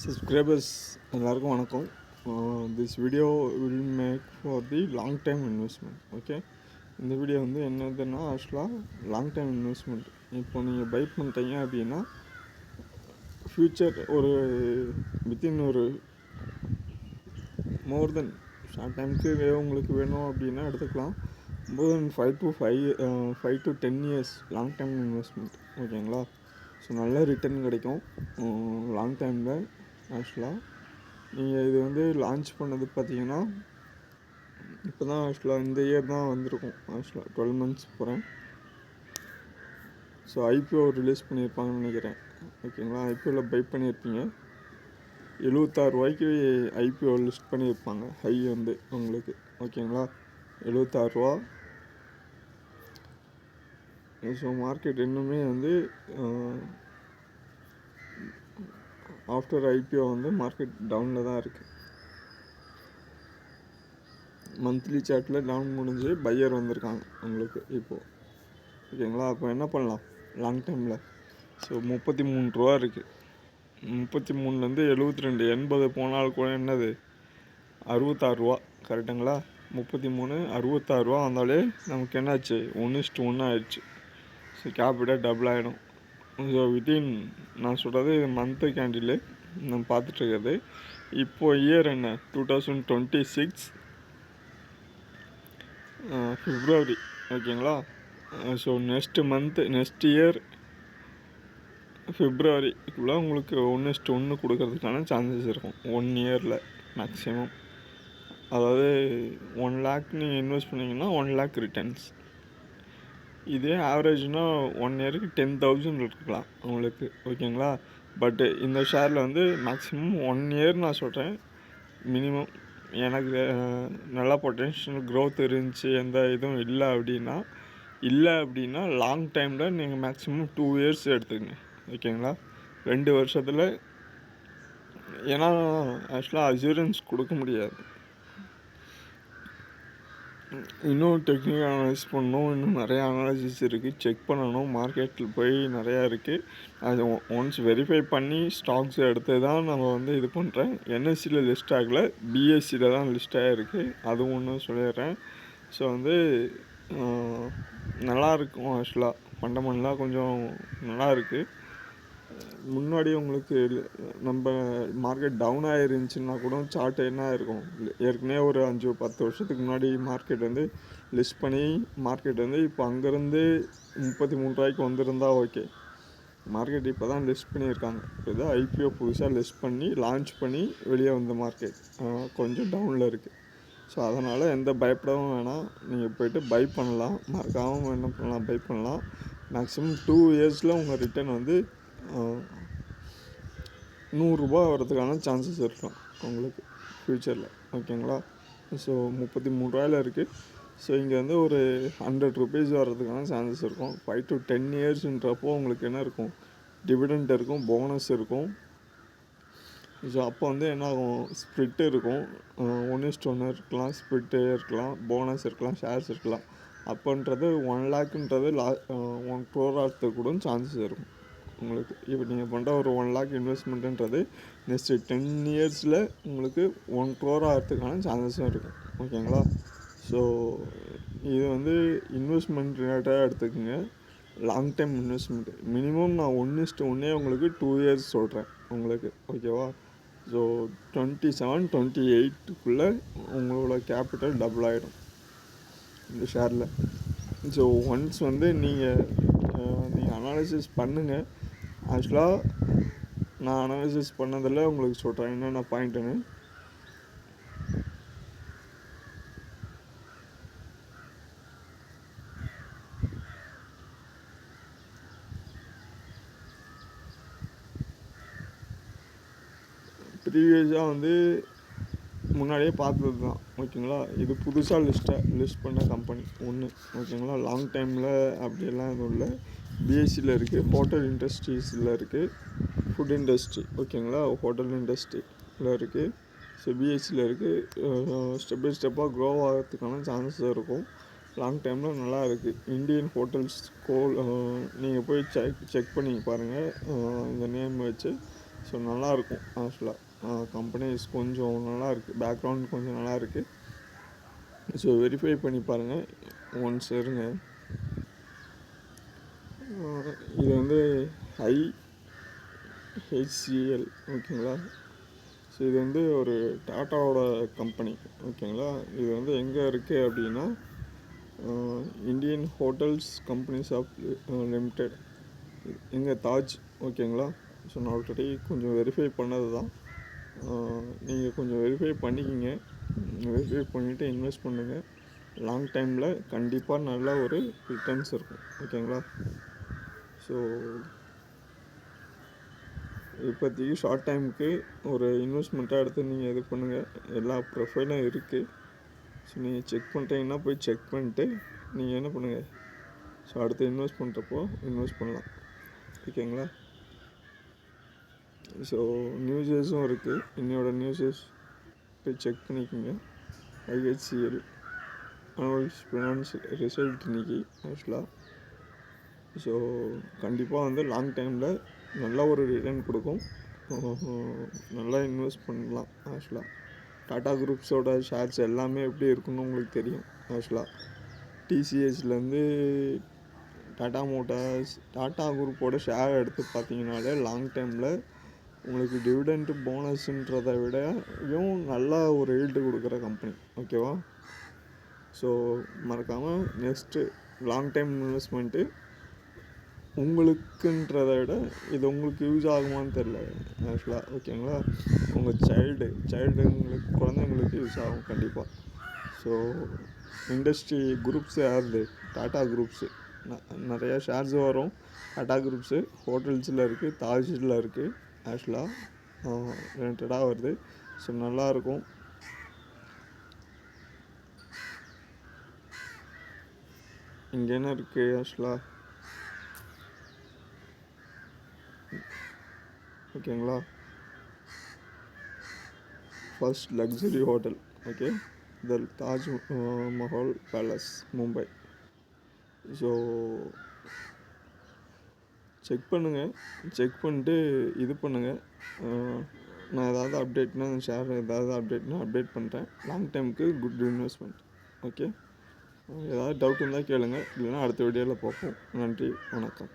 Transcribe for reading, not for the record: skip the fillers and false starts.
Subscribers எல்லாருக்கும் வணக்கம். This video will make for the long time investment. Okay, இந்த video வந்து என்னதுன்னா ஆக்சுவலாக லாங் டைம் இன்வெஸ்ட்மெண்ட். இப்போ நீங்கள் பை பண்ணுறீங்க அப்படின்னா ஃப்யூச்சர் ஒரு வித்தின் ஒரு மோர் தென் ஷார்ட் டைமுக்கு உங்களுக்கு வேணும் அப்படின்னா எடுத்துக்கலாம். மோர் தென் 5 to 10 years long time investment. ஓகேங்களா? ஸோ நல்ல ரிட்டர்ன் கிடைக்கும் லாங் டைமில். ஆக்சுவலாக நீங்கள் இது வந்து லான்ச் பண்ணது பார்த்தீங்கன்னா இப்போ தான் ஆக்சுவலாக இந்த இயர் தான் வந்திருக்கும். ஆக்சுவலாக 12 months போகிறேன். ஸோ ஐபிஓ ரிலீஸ் பண்ணியிருப்பாங்கன்னு நினைக்கிறேன். ஓகேங்களா? ஐபிஓவில் பை பண்ணியிருப்பீங்க. 76 ரூபாய்க்கு ஐபிஓ லிஸ்ட் பண்ணியிருப்பாங்க. ஹை வந்து உங்களுக்கு ஓகேங்களா 76 ரூபா. ஸோ மார்க்கெட் இன்னுமே வந்து ஆஃப்டர் ஐபிஓ வந்து மார்க்கெட் டவுனில் தான் இருக்குது. மந்த்லி சார்ட்டில் டவுன் முடிஞ்சு பையர் வந்திருக்காங்க உங்களுக்கு இப்போது. ஓகேங்களா? அப்போ என்ன பண்ணலாம் லாங் டைமில்? ஸோ 33 ரூபா இருக்குது. 33லேருந்து 72 80 போனால் கூட என்னது 66 ரூபா. கரெக்டுங்களா? 33 66 ரூபா வந்தாலே நமக்கு என்னாச்சு 1:1 ஆயிடுச்சு. ஸோ கேபிட்டல் டபுள் ஆகிடும். ஸோ வித்தின் நான் சொல்கிறது மந்த்து கேண்டில் நம்ம பார்த்துட்ருக்கிறது. இப்போது இயர் என்ன 2026 February. ஓகேங்களா? ஸோ நெக்ஸ்ட் இயர் Februaryக்குள்ளே உங்களுக்கு 1:1 கொடுக்கறதுக்கான சான்சஸ் இருக்கும் 1 இயரில் மேக்ஸிமம். அதாவது 1 lakh நீங்கள் இன்வெஸ்ட் பண்ணிங்கன்னா 1 lakh ரிட்டர்ன்ஸ். இதே ஆவரேஜ்னால் 1 இயருக்கு 10,000 இருக்கலாம் உங்களுக்கு. ஓகேங்களா? பட்டு இந்த ஷேரில் வந்து மேக்ஸிமம் 1 இயர் நான் சொல்கிறேன் மினிமம். எனக்கு நல்லா பொட்டென்ஷியல் க்ரோத் இருந்துச்சு, எந்த இதுவும் இல்லை அப்படின்னா லாங் டைமில் நீங்கள் மேக்ஸிமம் 2 இயர்ஸ் எடுத்துக்கங்க. ஓகேங்களா? 2 வருஷத்தில். ஏன்னா ஆக்சுவலாக அஷூரன்ஸ் கொடுக்க முடியாது. இன்னும் டெக்னிக்கல் அனலைஸ் பண்ணணும், இன்னும் நிறையா அனாலிசிஸ் இருக்குது, செக் பண்ணணும். மார்க்கெட்டில் போய் நிறையா இருக்குது. அது ஒன்ஸ் வெரிஃபை பண்ணி ஸ்டாக்ஸ் எடுத்து தான் நம்ம வந்து இது பண்ணுறேன். என்எஸ்சியில் லிஸ்ட் ஆகலை, பிஎஸ்சியில் தான் லிஸ்ட் ஆகிருக்கு. அதுவும் ஒன்று சொல்லிடுறேன். ஸோ வந்து நல்லாயிருக்கும். ஆக்சுவலாக ஃபண்டமெண்டலாக கொஞ்சம் நல்லா இருக்குது. முன்னாடி உங்களுக்கு நம்ம மார்க்கெட் டவுன் ஆகிருந்துச்சுன்னா கூட சார்ட் என்ன இருக்கும், ஏற்கனவே ஒரு 5-10 வருஷத்துக்கு முன்னாடி மார்க்கெட் வந்து லிஸ்ட் பண்ணி மார்க்கெட் வந்து இப்போ அங்கேருந்து 33 ரூபாய்க்கு வந்திருந்தா ஓகே. மார்க்கெட் இப்போ தான் லிஸ்ட் பண்ணியிருக்காங்க. இப்போ தான் ஐபிஓ புதுசாக லிஸ்ட் பண்ணி லான்ச் பண்ணி வெளியே வந்த மார்க்கெட் கொஞ்சம் டவுனில் இருக்குது. ஸோ அதனால் எந்த பயப்படவும் வேணாம். நீங்கள் போய்ட்டு பை பண்ணலாம். மறக்காமல் என்ன பண்ணலாம், பை பண்ணலாம். மேக்ஸிமம் 2 இயர்ஸில் உங்கள் ரிட்டர்ன் வந்து 100 ரூபா வரதுக்கான சான்சஸ் இருக்கலாம் உங்களுக்கு ஃப்யூச்சரில். ஓகேங்களா? ஸோ 33 ரூபாயில் இருக்குது. ஸோ இங்கே வந்து ஒரு 100 rupees வர்றதுக்கான சான்சஸ் இருக்கும். 5 to 10 இயர்ஸ்ன்றப்போ உங்களுக்கு என்ன இருக்கும், டிவிடெண்ட் இருக்கும், போனஸ் இருக்கும். ஸோ அப்போ வந்து என்ன ஆகும், ஸ்ப்ளிட்டு இருக்கும். 1:1 இருக்கலாம், ஸ்ப்ளிட்டு இருக்கலாம், போனஸ் இருக்கலாம், ஷேர்ஸ் இருக்கலாம். அப்போன்றது 1 lakன்றது 1 crore ஆகிறதுக்கு கூட சான்சஸ் இருக்கும் உங்களுக்கு. இப்போ நீங்கள் பண்ணுற ஒரு 1 lakh இன்வெஸ்ட்மெண்ட்டுன்றது நெக்ஸ்ட்டு 10 இயர்ஸில் உங்களுக்கு 1 crore ஆகிறதுக்கான சான்சஸும் இருக்கும். ஓகேங்களா? ஸோ இது வந்து இன்வெஸ்ட்மெண்ட் ரிலேட்டடாக எடுத்துக்கோங்க. லாங் டைம் இன்வெஸ்ட்மெண்ட் மினிமம் நான் 1:1 உங்களுக்கு 2 இயர்ஸ் சொல்கிறேன் உங்களுக்கு. ஓகேவா? ஸோ 27-28க்குள்ளே உங்களோட கேபிட்டல் டபுள் ஆகிடும் இந்த ஷேரில். ஸோ ஒன்ஸ் வந்து நீங்கள் அனாலிசிஸ் பண்ணுங்கள். ஆக்சுவலாக நான் அனாலிசிஸ் பண்ணதில் உங்களுக்கு சொல்கிறேன் என்னென்ன பாயிண்ட்டுன்னு. ப்ரீவியஸாக வந்து முன்னாடியே பார்த்தது தான். ஓகேங்களா? இது புதுசாக லிஸ்ட் பண்ண கம்பெனி ஒன்று. ஓகேங்களா? லாங் டைமில் அப்படியெல்லாம் எதுவும் இல்லை. பிஎஸ்சியில் இருக்குது, ஹோட்டல் இண்டஸ்ட்ரீஸில் இருக்குது, ஃபுட் இண்டஸ்ட்ரி. ஓகேங்களா? ஹோட்டல் இண்டஸ்ட்ரியில் இருக்குது. ஸோ பிஎஸ்சியில் இருக்குது. ஸ்டெப் பை ஸ்டெப்பாக க்ரோ ஆகிறதுக்கான சான்சஸ் இருக்கும். லாங் டைமில் நல்லா இருக்குது. இந்தியன் ஹோட்டல்ஸ் நீங்கள் போய் செக் பண்ணி பாருங்கள். இந்த நேம் வச்சு ஸோ நல்லாயிருக்கும் ஆக்சுவலாக. கம்பெனிஸ் கொஞ்சம் நல்லாயிருக்கு, பேக்ரவுண்ட் கொஞ்சம் நல்லாயிருக்கு. ஸோ வெரிஃபை பண்ணி பாருங்கள் ஒன்ஸ் இருங்க. இது வந்து IHCL ஓகேங்களா. ஸோ இது வந்து ஒரு டாட்டாவோட கம்பெனி ஓகேங்களா. இது வந்து எங்கே இருக்குது அப்படின்னா Indian hotels companies of limited, எங்கள் தாஜ் ஓகேங்களா. ஸோ நான் ஆல்ரெடி கொஞ்சம் வெரிஃபை பண்ணது தான். நீங்கள் கொஞ்சம் வெரிஃபை பண்ணிக்கிங்க. வெரிஃபை பண்ணிவிட்டு இன்வெஸ்ட் பண்ணுங்கள். லாங் டைமில் கண்டிப்பாக நல்ல ஒரு ரிட்டர்ன்ஸ் இருக்கும் ஓகேங்களா. ஸோ இப்போதைக்கு ஷார்ட் டைமுக்கு ஒரு இன்வெஸ்ட்மெண்ட்டாக எடுத்து நீங்கள் இது பண்ணுங்கள். எல்லா ப்ரொஃபைலும் இருக்குது. ஸோ நீங்கள் செக் பண்ணுறீங்கன்னா போய் செக் பண்ணிட்டு நீங்கள் என்ன பண்ணுங்கள், ஸோ அடுத்து இன்வெஸ்ட் பண்ணுறப்போ இன்வெஸ்ட் பண்ணலாம் ஓகேங்களா. ஸோ நியூஸஸும் இருக்குது, என்னோடய நியூஸஸ் போய் செக் பண்ணிக்கோங்க. IHCL அனுவல் ஃபினான்ஸ் ரிசல்ட் இன்றைக்கி ஆக்சுவலாக. ஸோ கண்டிப்பாக வந்து லாங் டைமில் நல்ல ஒரு ரிட்டர்ன் கொடுக்கும். நல்லா இன்வெஸ்ட் பண்ணலாம் ஆக்சுவலாக. டாடா குரூப்ஸோட ஷேர்ஸ் எல்லாமே எப்படி இருக்குன்னு உங்களுக்கு தெரியும் ஆக்சுவலாக. TCSலேருந்து டாடா மோட்டார்ஸ், டாடா குரூப்போட ஷேர் எடுத்து பார்த்தீங்கனாலே லாங் டைமில் உங்களுக்கு டிவிடெண்ட் போனஸ்ன்றதை விடவும் நல்லா ஒரு ஈல்டு கொடுக்குற கம்பெனி ஓகேவா. ஸோ மறக்காமல் நெக்ஸ்ட்டு லாங் டைம் இன்வெஸ்ட்மெண்ட்டு உங்களுக்குன்றதை விட இது உங்களுக்கு யூஸ் ஆகுமான்னு தெரில ஆக்சுவலாக ஓகேங்களா. உங்கள் சைல்டுங்களுக்கு குழந்தைங்களுக்கு யூஸ் ஆகும் கண்டிப்பாக. ஸோ இண்டஸ்ட்ரி குரூப்ஸு யாருது, டாடா குரூப்ஸு நிறையா ஷேர்ஸ் வரும். டாடா குரூப்ஸு ஹோட்டல்ஸில் இருக்குது, தாஜில் இருக்குது ஆக்சுவலாக ரிலேட்டடாக வருது. ஸோ நல்லாயிருக்கும். இங்கே என்ன இருக்குது ஆக்சுவலாக ஓகேங்களா. First luxury hotel okay, the Taj Mahal palace Mumbai. So check பண்ணுங்கள், செக் பண்ணிட்டு இது பண்ணுங்கள். நான் ஏதாவது அப்டேட்னா ஷேர், ஏதாவது அப்டேட்னா அப்டேட் பண்ணுறேன். லாங் டைமுக்கு குட் இன்வெஸ்ட்மெண்ட் ஓகே. ஏதாவது டவுட் இருந்தால் கேளுங்கள், இல்லைன்னா அடுத்த வீடியோவில் பார்ப்போம். நன்றி, வணக்கம்.